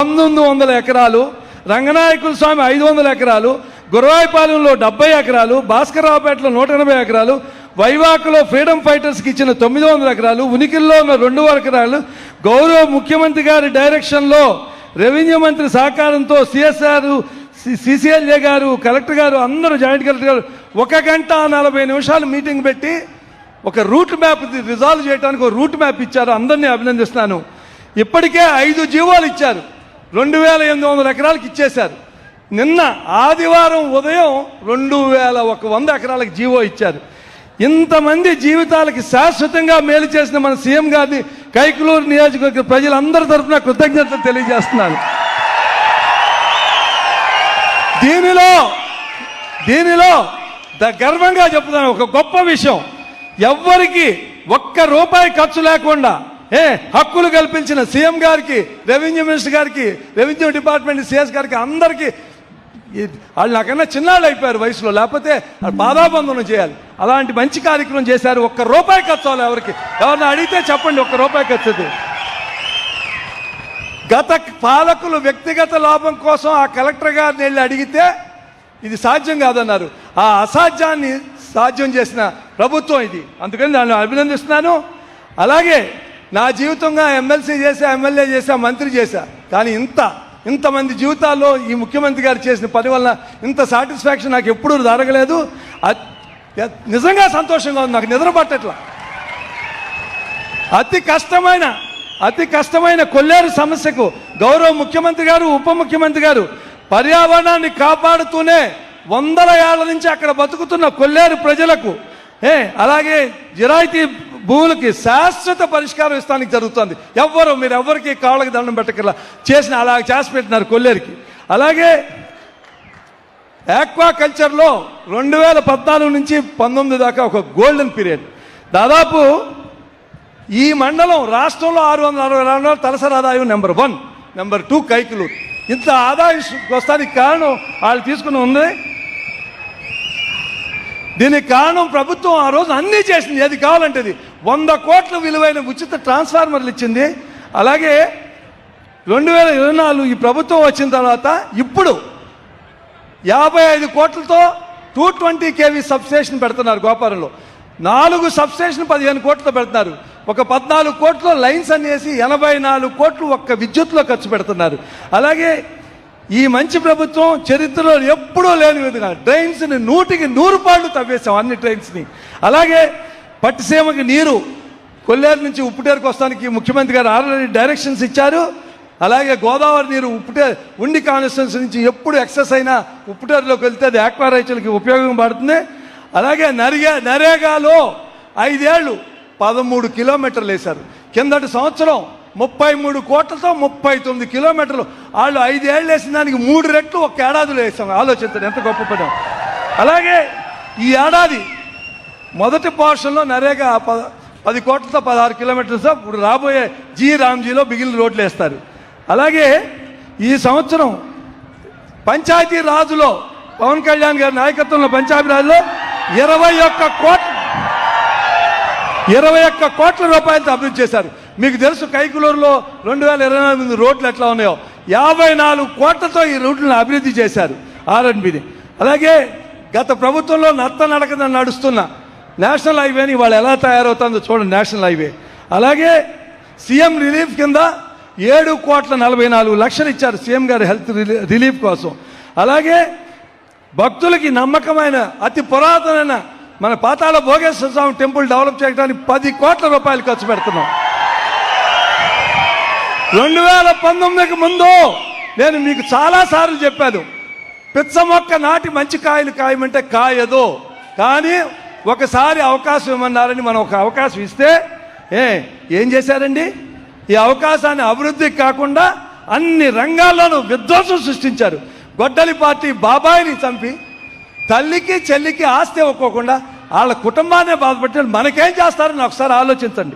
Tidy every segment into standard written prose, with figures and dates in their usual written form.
1900 ఎకరాలు, రంగనాయకుల స్వామి 500 ఎకరాలు, గురవాయిపాలెంలో 70 ఎకరాలు, భాస్కరరావుపేటలో 180 ఎకరాలు, వైవాకలో ఫ్రీడమ్ ఫైటర్స్కి ఇచ్చిన 900 ఎకరాలు, ఉనికిల్లో ఉన్న 200 ఎకరాలు, గౌరవ ముఖ్యమంత్రి గారి డైరెక్షన్లో రెవెన్యూ మంత్రి సహకారంతో సిఎస్ఆర్, సిసిఎల్ఏ గారు, కలెక్టర్ గారు, అందరూ జాయింట్ కలెక్టర్ గారు 1 గంట 40 నిమిషాలు మీటింగ్ పెట్టి ఒక రూట్ మ్యాప్ రిజాల్వ్ చేయడానికి ఒక రూట్ మ్యాప్ ఇచ్చారు. అందరినీ అభినందిస్తున్నాను. ఇప్పటికే 5 జీవోలు ఇచ్చారు, 2800 ఎకరాలకు ఇచ్చేశారు. నిన్న ఆదివారం ఉదయం 2100 ఎకరాలకు జీవో ఇచ్చారు. ఇంతమంది జీవితాలకి శాశ్వతంగా మేలు చేసిన మన సీఎం గారిని కైకలూరు నియోజకవర్గ ప్రజలందరి తరఫున కృతజ్ఞతలు తెలియజేస్తున్నాను. దీనిలో గర్వంగా చెప్తున్నాను, ఒక గొప్ప విషయం. ఎవ్వరికి ₹1 ఖర్చు లేకుండా హక్కులు కల్పించిన సీఎం గారికి, రెవెన్యూ మినిస్టర్ గారికి, రెవెన్యూ డిపార్ట్మెంట్ సిఎస్ గారికి, అందరికీ వాళ్ళు నాకన్నా చిన్నాళ్ళు అయిపోయారు వయసులో, లేకపోతే పాదాబంధనం చేయాలి. అలాంటి మంచి కార్యక్రమం చేశారు. ₹1 ఖర్చు అవ్వాలి. ఎవరిని అడిగితే చెప్పండి, ₹1 ఖర్చు. గత పాలకులు వ్యక్తిగత లాభం కోసం ఆ కలెక్టర్ గారిని వెళ్ళి అడిగితే ఇది సాధ్యం కాదన్నారు. ఆ అసాధ్యాన్ని సాధ్యం చేసిన ప్రభుత్వం ఇది. అందుకని దాన్ని అభినందిస్తున్నాను. అలాగే నా జీవితంగా ఎమ్మెల్సీ చేశా, ఎమ్మెల్యే చేశా, మంత్రి చేశా. కానీ ఇంతమంది జీవితాల్లో ఈ ముఖ్యమంత్రి గారు చేసిన పని వల్ల ఇంత సాటిస్ఫాక్షన్ నాకు ఎప్పుడూ జరగలేదు. నిజంగా సంతోషంగా ఉంది. నాకు నిద్ర పట్టట్లా. అతి కష్టమైన కొల్లేరు సమస్యకు గౌరవ ముఖ్యమంత్రి గారు, ఉప ముఖ్యమంత్రి గారు పర్యావరణాన్ని కాపాడుతూనే 100 ఏళ్ల నుంచి అక్కడ బతుకుతున్న కొల్లేరు ప్రజలకు అలాగే జిరాయితీ భూములకి శాశ్వత పరిష్కారం ఇస్తానికి జరుగుతుంది. మీరు ఎవరికి కాళ్ళకి దండం పెట్టకల్లా అలాగే చేసి పెట్టినారు కొల్లేరుకి. అలాగే ఆక్వాకల్చర్లో 2014 నుంచి 19 దాకా ఒక గోల్డెన్ పీరియడ్. దాదాపు ఈ మండలం రాష్ట్రంలో 662 తలసరి ఆదాయం నెంబర్ 1, నెంబర్ 2 కైకలూరు. ఇంత ఆదాయం వస్తానికి కారణం వాళ్ళు తీసుకుని ఉంది. దీనికి కారణం ప్రభుత్వం ఆ రోజు అన్నీ చేసింది. ఏది కావాలంటే 100 కోట్ల విలువైన ఉచిత ట్రాన్స్ఫార్మర్లు ఇచ్చింది. అలాగే 2024 ఈ ప్రభుత్వం వచ్చిన తర్వాత ఇప్పుడు 55 కోట్లతో 220 kV సబ్స్టేషన్ పెడుతున్నారు. గోపారంలో 4 సబ్స్టేషన్ 15 కోట్లతో పెడుతున్నారు. ఒక 14 కోట్ల లైన్స్ అనేసి 84 కోట్లు ఒక్క విద్యుత్లో ఖర్చు పెడుతున్నారు. అలాగే ఈ మంచి ప్రభుత్వం చరిత్రలో ఎప్పుడూ లేని విధంగా డ్రైన్స్ని 100కి 100 పాళ్ళు తవ్వేశాం, అన్ని డ్రైన్స్ని. అలాగే పట్టిసీమకి నీరు కొల్లేరు నుంచి ఉప్పుటేరుకు వస్తానికి ముఖ్యమంత్రి గారు ఆల్రెడీ డైరెక్షన్స్ ఇచ్చారు. అలాగే గోదావరి నీరు ఉండి కాన్స్టిట్యున్సీ నుంచి ఎప్పుడు ఎక్సెస్ అయినా ఉప్పుటేరులోకి వెళ్తే అది ఆక్వా రైతులకి ఉపయోగం పడుతుంది. అలాగే నరేగాలో 5 ఏళ్ళు 13 కిలోమీటర్లు వేశారు. కిందటి సంవత్సరం 33 కోట్లతో 39 కిలోమీటర్లు. వాళ్ళు 5 ఏళ్ళు వేసిన దానికి 3 రెట్లు ఒక ఏడాదిలో వేసాం. ఆలోచించండి ఎంత గొప్ప పని. అలాగే ఈ ఏడాది మొదటి పోర్షన్లో నరేగా 10 కోట్లతో 16 కిలోమీటర్లతో ఇప్పుడు రాబోయే రామ్జీలో మిగిలిన రోడ్లు వేస్తారు. అలాగే ఈ సంవత్సరం పంచాయతీ రాజులో పవన్ కళ్యాణ్ గారి నాయకత్వంలో పంచాయతీ రాజులో 21 కోట్ల రూపాయలతో అభివృద్ధి చేశారు. మీకు తెలుసు కైకలూరులో 2024 రోడ్లు ఎట్లా ఉన్నాయో 54 కోట్లతో ఈ రోడ్లను అభివృద్ధి చేశారు ఆర్ఎండ్బిని. అలాగే గత ప్రభుత్వంలో నడకన నడుస్తున్న నేషనల్ హైవేని వాళ్ళు ఎలా తయారవుతుందో చూడండి, నేషనల్ హైవే. అలాగే సీఎం రిలీఫ్ కింద 7,44,00,000 ఇచ్చారు సీఎం గారి హెల్త్ రిలీఫ్ కోసం. అలాగే భక్తులకి నమ్మకమైన అతి పురాతనమైన మన పాతాళ భోగేశ్వర స్వామి టెంపుల్ డెవలప్ చేయడానికి 10 కోట్ల రూపాయలు ఖర్చు పెడుతున్నాం. 2019కి ముందు నేను మీకు చాలాసార్లు చెప్పాను, పిచ్చ మొక్క నాటి మంచి కాయలు కాయమంటే కాయదు. కానీ ఒకసారి అవకాశం ఇవ్వమన్నారని మనం ఒక అవకాశం ఇస్తే ఏం చేశారండి? ఈ అవకాశాన్ని అభివృద్ధికి కాకుండా అన్ని రంగాల్లోనూ విధ్వంసం సృష్టించారు. గొడ్డలి పార్టీ బాబాయిని చంపి తల్లికి చెల్లికి ఆస్తి ఇవ్వకోకుండా వాళ్ళ కుటుంబాన్ని బాధపెట్టారు. మనకేం చేస్తారని ఒకసారి ఆలోచించండి.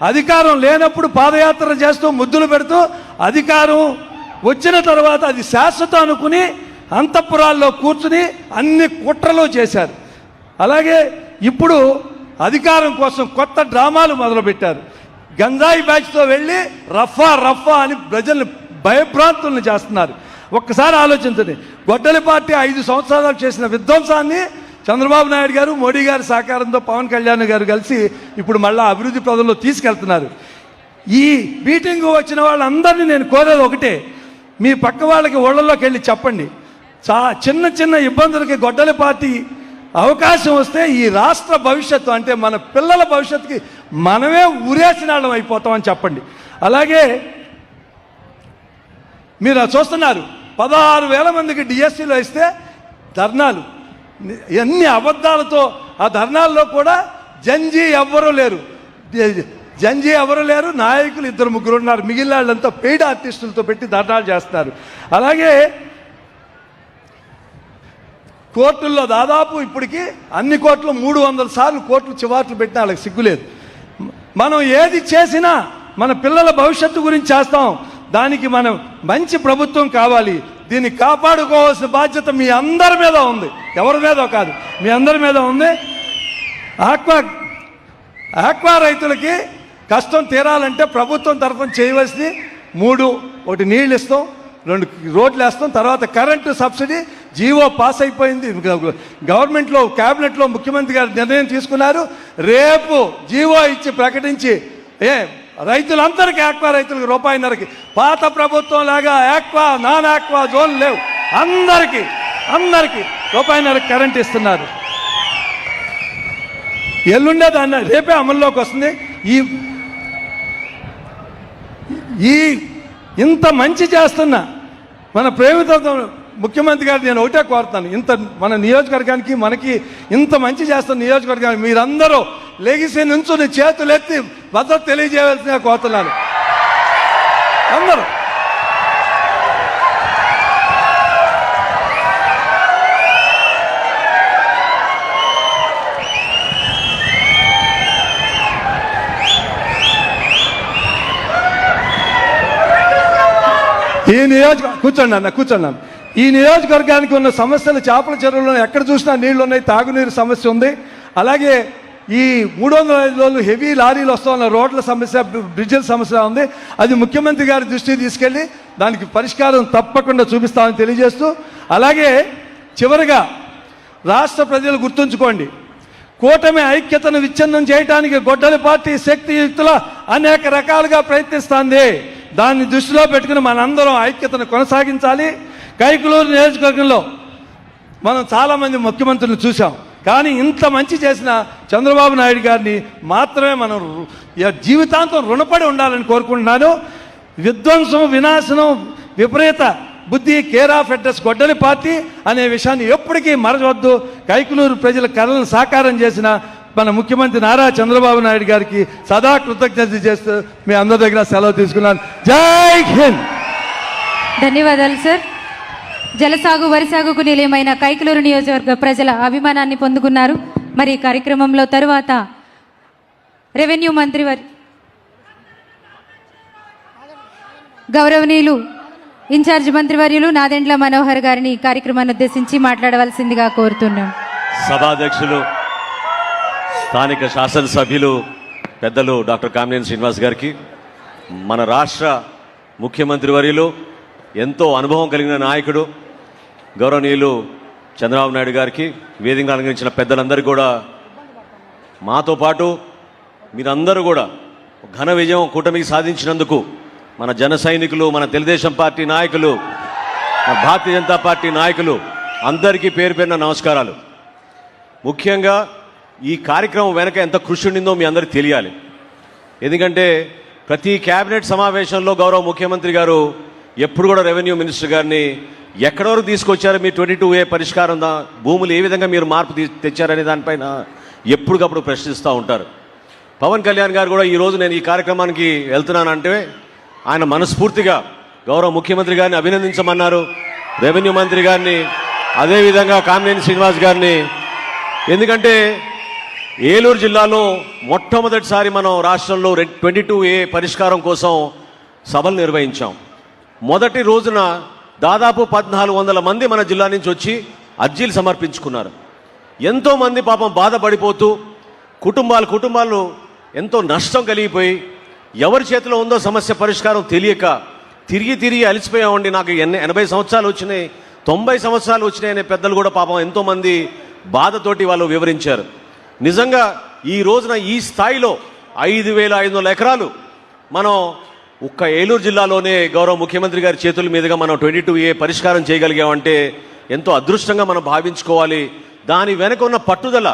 అధికారం లేనప్పుడు పాదయాత్ర చేస్తూ ముద్దులు పెడుతూ అధికారం వచ్చిన తర్వాత అది శాశ్వతం అనుకుని అంతఃపురాల్లో కూర్చుని అన్ని కుట్రలు చేశారు. అలాగే ఇప్పుడు అధికారం కోసం కొత్త డ్రామాలు మొదలుపెట్టారు. గంజాయి బ్యాచ్తో వెళ్ళి రఫా అని ప్రజల్ని భయభ్రాంతులను చేస్తున్నారు. ఒక్కసారి ఆలోచించండి, గొడ్డలిపాటి 5 సంవత్సరాలు చేసిన విధ్వంసాన్ని చంద్రబాబు నాయుడు గారు, మోడీ గారి సహకారంతో పవన్ కళ్యాణ్ గారు కలిసి ఇప్పుడు మళ్ళీ అభివృద్ధి పదంలో తీసుకెళ్తున్నారు. ఈ మీటింగ్ వచ్చిన వాళ్ళందరినీ నేను కోరేది ఒకటే, మీ పక్క వాళ్ళకి ఊళ్ళలోకి వెళ్ళి చెప్పండి, చిన్న చిన్న ఇబ్బందులకి గొడ్డలిపాటి అవకాశం వస్తే ఈ రాష్ట్ర భవిష్యత్తు అంటే మన పిల్లల భవిష్యత్తుకి మనమే ఉరేసిన వాళ్ళం అయిపోతామని చెప్పండి. అలాగే మీరు చూస్తున్నారు, 16,000 మందికి డిఎస్సీలో ఇస్తే ధర్నాలు, ఎన్ని అబద్ధాలతో ఆ ధర్నాల్లో కూడా జంజీ ఎవ్వరూ లేరు, నాయకులు 2-3 ఉన్నారు, మిగిలిన వాళ్ళంతా పెయిడ్ ఆర్టిస్టులతో పెట్టి ధర్నాలు చేస్తున్నారు. అలాగే కోర్టుల్లో దాదాపు ఇప్పటికీ అన్ని కోర్టులు 300 సార్లు కోర్టులు చివాట్లు పెట్టినా వాళ్ళకి సిగ్గులేదు. మనం ఏది చేసినా మన పిల్లల భవిష్యత్తు గురించి చేస్తాం, దానికి మనం మంచి ప్రభుత్వం కావాలి. దీన్ని కాపాడుకోవాల్సిన బాధ్యత మీ అందరి మీద ఉంది, ఎవరి మీద కాదు, మీ అందరి మీద ఉంది. ఆక్వా రైతులకి కష్టం తీరాలంటే ప్రభుత్వం తరఫున చేయవలసింది 3: ఒకటి నీళ్ళు ఇస్తాం, 2 రోడ్లు వేస్తాం, తర్వాత కరెంటు సబ్సిడీ జీవో పాస్ అయిపోయింది గవర్నమెంట్లో, క్యాబినెట్లో ముఖ్యమంత్రి గారు నిర్ణయం తీసుకున్నారు. రేపు జీవో ఇచ్చి ప్రకటించి రైతులందరికీ, ఆక్వా రైతులకు ₹1.5కి, పాత ప్రభుత్వం లాగా ఆక్వా నాన్ ఆక్వా జోన్ లేవు, అందరికీ ₹1.5కి కరెంట్ ఇస్తున్నారు. ఎల్లుండే దాన్ని రేపే అమల్లోకి వస్తుంది. ఈ ఇంత మంచి చేస్తున్న మన ప్రేమిత ముఖ్యమంత్రి గారు నేను ఒకటే కోరుతాను, మన నియోజకవర్గానికి, మనకి ఇంత మంచి చేస్తున్న నియోజకవర్గానికి మీరందరూ లెగిసి నుంచుని చేతులెత్తి భద్రత తెలియజేయవలసిందిగా కోరుతున్నాను. అందరూ కూర్చోండి. ఈ నియోజకవర్గానికి ఉన్న సమస్యలు, చేపల చెరువుల్లో ఎక్కడ చూసినా నీళ్లు ఉన్నాయి, తాగునీరు సమస్య ఉంది. అలాగే ఈ 305 రోజులు హెవీ లారీలు వస్తున్న రోడ్ల సమస్య, బ్రిడ్జిల సమస్య ఉంది. అది ముఖ్యమంత్రి గారి దృష్టికి తీసుకెళ్ళి దానికి పరిష్కారం తప్పకుండా చూపిస్తామని తెలియజేస్తూ, అలాగే చివరిగా రాష్ట్ర ప్రజలు గుర్తుంచుకోండి, కూటమి ఐక్యతను విచ్ఛిన్నం చేయడానికి గొడ్డలిపాటి శక్తియుక్తుల అనేక రకాలుగా ప్రయత్నిస్తోంది. దాన్ని దృష్టిలో పెట్టుకుని మనందరం ఐక్యతను కొనసాగించాలి. కైకలూరు నియోజకవర్గంలో మనం చాలామంది ముఖ్యమంత్రులను చూసాం, కానీ ఇంత మంచి చేసిన చంద్రబాబు నాయుడు గారిని మాత్రమే మనం జీవితాంతం రుణపడి ఉండాలని కోరుకుంటున్నాను. విధ్వంసం, వినాశనం, విపరీత బుద్ధి, కేర్ ఆఫ్ అడ్రస్ గొడ్డలిపాటి అనే విషయాన్ని ఎప్పటికీ మరవద్దు. కైకలూరు ప్రజల కళలను సాకారం చేసిన మన ముఖ్యమంత్రి నారా చంద్రబాబు నాయుడు గారికి సదా కృతజ్ఞత చేస్తూ మీ అందరి దగ్గర సెలవు తీసుకున్నాను. జై హింద్. ధన్యవాదాలు సార్. జలసాగు, వరి సాగుకు నిలయమైన కైకలూరు నియోజకవర్గ ప్రజల అభిమానాన్ని పొందుకున్నారు. మరి కార్యక్రమంలో తరువాత రెవెన్యూ మంత్రి గౌరవనీయులు ఇన్ఛార్జ్ మంత్రివర్యులు నాదెండ్ల మనోహర్ గారిని కార్యక్రమాన్ని ఉద్దేశించి మాట్లాడవలసిందిగా కోరుతున్నాం. సభాధ్యక్షులు, స్థానిక శాసనసభ్యులు పెద్దలు డాక్టర్ కామినేని శ్రీనివాస్ గారికి, మన రాష్ట్ర ముఖ్యమంత్రి వర్యులు, ఎంతో అనుభవం కలిగిన నాయకుడు గౌరవనీయులు చంద్రబాబు నాయుడు గారికి, వేదిక అలంకరించిన పెద్దలందరికీ కూడా, మాతో పాటు మీరందరూ కూడా ఘన విజయం కూటమికి సాధించినందుకు మన జన సైనికులు, మన తెలుగుదేశం పార్టీ నాయకులు, మన భారతీయ జనతా పార్టీ నాయకులు అందరికీ పేరు పేరున నమస్కారాలు. ముఖ్యంగా ఈ కార్యక్రమం వెనక ఎంత కృషి ఉండిందో మీ అందరికీ తెలియాలి. ఎందుకంటే ప్రతి క్యాబినెట్ సమావేశంలో గౌరవ ముఖ్యమంత్రి గారు ఎప్పుడు కూడా రెవెన్యూ మినిస్టర్ గారిని ఎక్కడి వరకు తీసుకొచ్చారు, మీ 22A పరిష్కారం భూములు ఏ విధంగా మీరు మార్పు తెచ్చారనే దానిపైన ఎప్పటికప్పుడు ప్రశ్నిస్తూ ఉంటారు. పవన్ కళ్యాణ్ గారు కూడా ఈరోజు నేను ఈ కార్యక్రమానికి వెళ్తున్నానంటే ఆయన మనస్ఫూర్తిగా గౌరవ ముఖ్యమంత్రి గారిని అభినందించమన్నారు, రెవెన్యూ మంత్రి గారిని, అదేవిధంగా కామినేని శ్రీనివాస్ గారిని. ఎందుకంటే ఏలూరు జిల్లాలో మొట్టమొదటిసారి మనం రాష్ట్రంలో 22A పరిష్కారం కోసం సభలు నిర్వహించాం. మొదటి రోజున దాదాపు 1400 మంది మన జిల్లా నుంచి వచ్చి అర్జీలు సమర్పించుకున్నారు. ఎంతోమంది పాపం బాధపడిపోతూ కుటుంబాలు ఎంతో నష్టం కలిగిపోయి ఎవరి చేతిలో ఉందో సమస్య పరిష్కారం తెలియక తిరిగి తిరిగి అలసిపోయామండి, నాకు 80 సంవత్సరాలు వచ్చినాయి, 90 సంవత్సరాలు వచ్చినాయి అనే పెద్దలు కూడా పాపం ఎంతోమంది బాధతోటి వాళ్ళు వివరించారు. నిజంగా ఈ రోజున ఈ స్థాయిలో 5,500 ఎకరాలు మనం ఒక్క ఏలూరు జిల్లాలోనే గౌరవ ముఖ్యమంత్రి గారి చేతుల మీదుగా మనం 22A పరిష్కారం చేయగలిగామంటే ఎంతో అదృష్టంగా మనం భావించుకోవాలి. దాని వెనక ఉన్న పట్టుదల,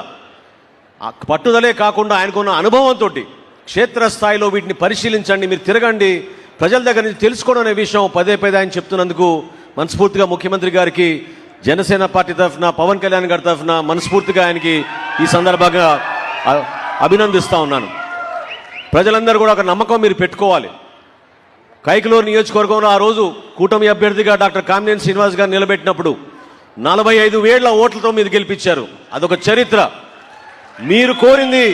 ఆ పట్టుదలే కాకుండా ఆయనకున్న అనుభవంతో క్షేత్రస్థాయిలో వీటిని పరిశీలించండి, మీరు తిరగండి, ప్రజల దగ్గర నుంచి తెలుసుకోవడం అనే విషయం పదే ఆయన చెప్తున్నందుకు మనస్ఫూర్తిగా ముఖ్యమంత్రి గారికి, జనసేన పార్టీ తరఫున, పవన్ కళ్యాణ్ గారి తరఫున మనస్ఫూర్తిగా ఆయనకి ఈ సందర్భంగా అభినందిస్తా ఉన్నాను. ప్రజలందరూ కూడా ఒక నమ్మకం మీరు పెట్టుకోవాలి. కైకలూరు నియోజకవర్గంలో ఆ రోజు కూటమి అభ్యర్థిగా డాక్టర్ కామినేని శ్రీనివాస్ గారు నిలబెట్టినప్పుడు 45,000 ఓట్లతో మీరు గెలిపించారు. అదొక చరిత్ర. మీరు కోరింది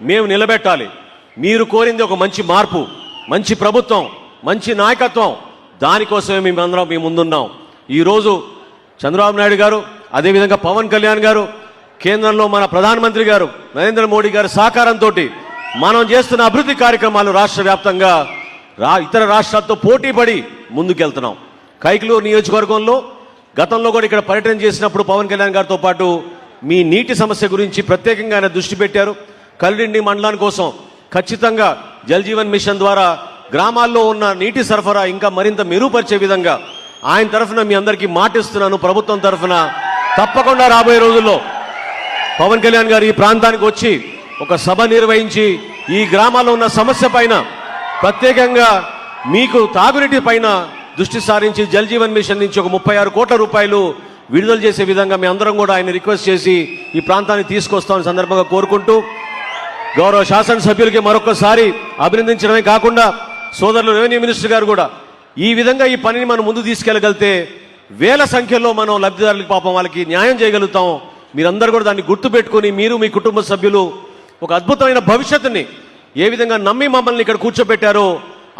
మేము నిలబెట్టాలి. మీరు కోరింది ఒక మంచి మార్పు, మంచి ప్రభుత్వం, మంచి నాయకత్వం. దానికోసమే మేమందరం మీ ముందున్నాం. ఈరోజు చంద్రబాబు నాయుడు గారు, అదేవిధంగా పవన్ కళ్యాణ్ గారు, కేంద్రంలో మన ప్రధానమంత్రి గారు నరేంద్ర మోడీ గారి సహకారంతో మనం చేస్తున్న అభివృద్ధి కార్యక్రమాలు రాష్ట్ర వ్యాప్తంగా ఇతర రాష్ట్రాలతో పోటీపడి ముందుకెళ్తున్నాం. కైకలూరు నియోజకవర్గంలో గతంలో కూడా ఇక్కడ పర్యటన చేసినప్పుడు పవన్ కళ్యాణ్ గారితో పాటు మీ నీటి సమస్య గురించి ప్రత్యేకంగా ఆయన దృష్టి పెట్టారు. కలిడిండి మండలం కోసం ఖచ్చితంగా జల్ జీవన్ మిషన్ ద్వారా గ్రామాల్లో ఉన్న నీటి సరఫరా ఇంకా మరింత మెరుగుపరిచే విధంగా ఆయన తరఫున మీ అందరికీ మాటిస్తున్నాను. ప్రభుత్వం తరఫున తప్పకుండా రాబోయే రోజుల్లో పవన్ కళ్యాణ్ గారు ఈ ప్రాంతానికి వచ్చి ఒక సభ నిర్వహించి ఈ గ్రామాల్లో ఉన్న సమస్య పైన ప్రత్యేకంగా మీకు తాగునీటి పైన దృష్టి సారించి జల్ జీవన్ మిషన్ నుంచి ఒక 36 కోట్ల రూపాయలు విడుదల చేసే విధంగా మీ అందరం కూడా ఆయన రిక్వెస్ట్ చేసి ఈ ప్రాంతాన్ని తీసుకొస్తామని సందర్భంగా కోరుకుంటూ, గౌరవ శాసనసభ్యులకి మరొకసారి అభినందించడమే కాకుండా సోదరులు రెవెన్యూ మినిస్టర్ గారు కూడా ఈ విధంగా ఈ పనిని మనం ముందు తీసుకెళ్లగలిగితే వేల సంఖ్యలో మనం లబ్ధిదారులకు పాపం వాళ్ళకి న్యాయం చేయగలుగుతాం. మీరందరూ కూడా దాన్ని గుర్తుపెట్టుకుని మీరు మీ కుటుంబ సభ్యులు ఒక అద్భుతమైన భవిష్యత్తుని ఏ విధంగా నమ్మి మమ్మల్ని ఇక్కడ కూర్చోబెట్టారో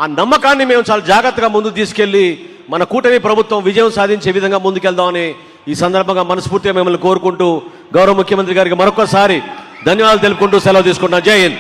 ఆ నమ్మకాన్ని మేము చాలా జాగ్రత్తగా ముందుకు తీసుకెళ్లి మన కూటమి ప్రభుత్వం విజయం సాధించే విధంగా ముందుకెళ్దామని ఈ సందర్భంగా మనస్ఫూర్తిగా మిమ్మల్ని కోరుకుంటూ గౌరవ ముఖ్యమంత్రి గారికి మరొకసారి ధన్యవాదాలు తెలుపుకుంటూ సెలవు తీసుకుంటున్నాను. జై హింద్.